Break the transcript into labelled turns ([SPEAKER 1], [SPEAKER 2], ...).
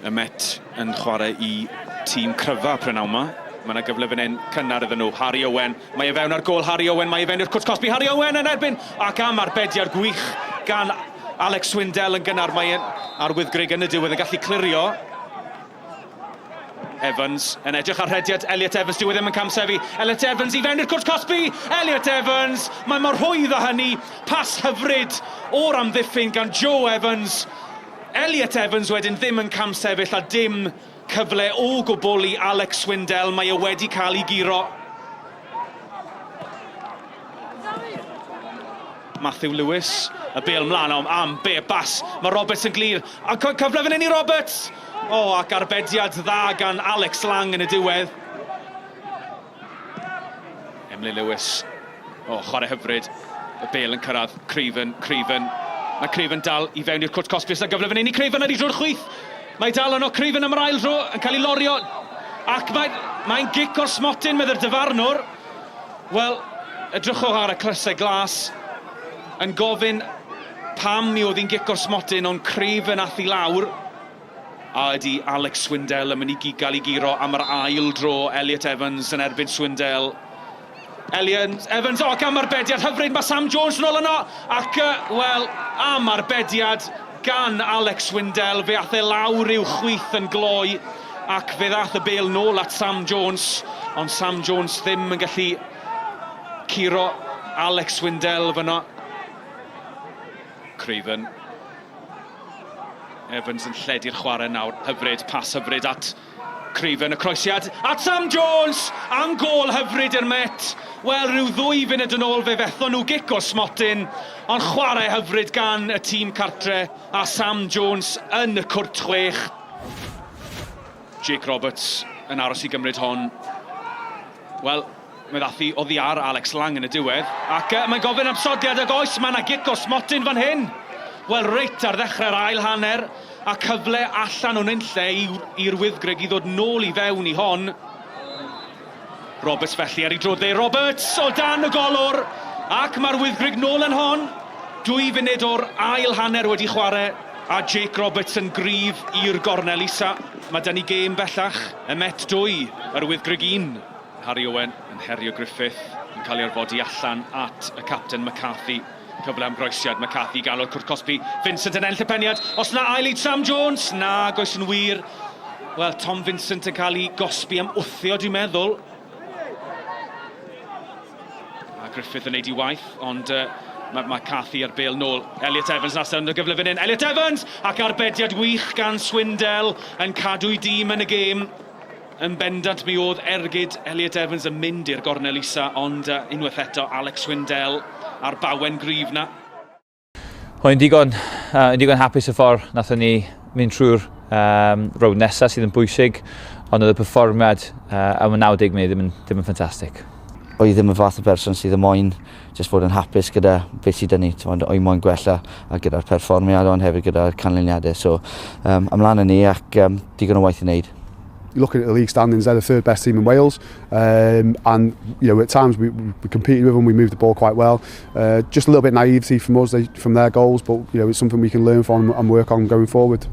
[SPEAKER 1] y Met yn chwarae i tîm cryfa prynawn yma. Mae yna gyfle fan hyn cynnar iddyn nhw. Harry Owen, mae e fewn ar gôl Harry Owen, mae e fewn i'r cwrs cosbi. Harry Owen yn erbyn, ac am arbediad gwych gan Alex Swindell yn gynnar. Mae Yr Wyddgrug yn y diwedd yn gallu clirio. Evans yn edrych ar rhediad Elliot Evans, dyw e ddim yn camsefi. Elliot Evans i fewn i'r cwrs cosbi. Elliot Evans, mae mor hwydd â hynny. Pas hyfryd o'r amddiffyn gan Joe Evans. Elliot Evans wedyn ddim yn camsefyll a dim cyfle o gwbl i Alex Swindell. Mae e wedi cael ei giro. Matthew Lewis, y bêl mlaen am be bas. Mae Roberts yn glir. A cyfle fan hyn i Roberts. Ac arbediad dda gan Alex Lang yn y diwedd. Emily Lewis. Chwarae hyfryd. Y bêl yn cyrraedd. Cryfen. Mae Cryfen dal i fewn i'r cwrt cosbi. A gyfle fan hyn i Cryfen ar ei drwy'r chwith. Mae dal yno Cryfen am yr ail dro yn cael ei lorio. Ac mae'n gic o'r smotyn, medde'r dyfarnwr. Wel, edrychwch ar y clysau glas. Yn gofyn pam mi oedd hi'n gic o'r smotyn, ond Cryfen ath i lawr. A ydy Alex Swindell yn mynd i gael ei giro am yr ail dro. Elliot Evans yn erbyn Swindell. Evans, ac am arbediad hyfryd, mae Sam Jones yn ôl yno. Ac, am arbediad gan Alex Swindell, fe ath e lawr i'w chwith yn gloi, ac fe ddath y bêl nôl at Sam Jones, ond Sam Jones ddim yn gallu curo Alex Swindell fyna. Cryfen. Evans yn lledu'r chwarae nawr, hyfryd, pas hyfryd at Cryfen, y croesiad at Sam Jones, am gôl hyfryd i'r Met. Wel, rhyw 2 funud yn ôl fe fethon nhw gic o smotyn, ond chwarae hyfryd gan y tîm cartre a Sam Jones yn y cwrt 6. Jake Roberts yn aros i gymryd hon. Wel, mae ddath i oddi ar Alex Lang yn y diwedd, ac mae'n gofyn am sodiad ag oes, mae yna gic o smotyn fan hyn. Wel, reit ar ddechrau'r ail hanner, a cyfle allan o'n unlle i'r Wyddgrug i ddod nôl i fewn i hon. Roberts felly ar ei drodde. Roberts o dan y golwr, ac mae'r Wyddgrug nôl yn hon. 2 funud o'r ail hanner wedi chwarae, a Jake Roberts yn gryf i'r gornel isa. Mae dyn ni gêm bellach, y Met 2, yr Wyddgrug 1. Harry Owen yn herio Griffith, yn cael ei arfodi allan at y capten McCarthy. Cyfle am groesiad, McCarthy gael o'r cwrt cosbi. Vincent yn ennill y peniad. Os na ailid Sam Jones? Na, goes yn wir. Wel, Tom Vincent yn cael ei gosbi am wthio, dwi'n meddwl. A Griffith yn neud ei waith, ond mae McCarthy ar bêl nôl. Elliot Evans nas yn y gyfle fan hyn. Elliot Evans! Ac arbediad wych gan Swindell yn cadw'i dîm yn y gêm. Yn bendant mi oedd ergyd Elliot Evans yn mynd i'r gornel isa, ond unwaith eto Alex Swindell a'r bawen gryf na.
[SPEAKER 2] O'n digon hapus y ffordd nathon ni mynd trwy'r rownd nesaf sydd yn bwysig, ond oedd y perfformiad am y 90 munud ddim yn ffantastig.
[SPEAKER 3] O'i ddim y fath o berson sydd yn moyn jyst fod yn hapus gyda beth sydd yn ni. O'i moyn gwella a gyda'r perfformiad ond hefyd gyda'r canlyniadau. So, ymlaen yn ni ac digon o waith i wneud.
[SPEAKER 4] You look at the league standings, they're the 3rd best team in Wales, and at times we competed with them, we moved the ball quite well. Just a little bit naivety from us, from their goals, but it's something we can learn from and work on going forward.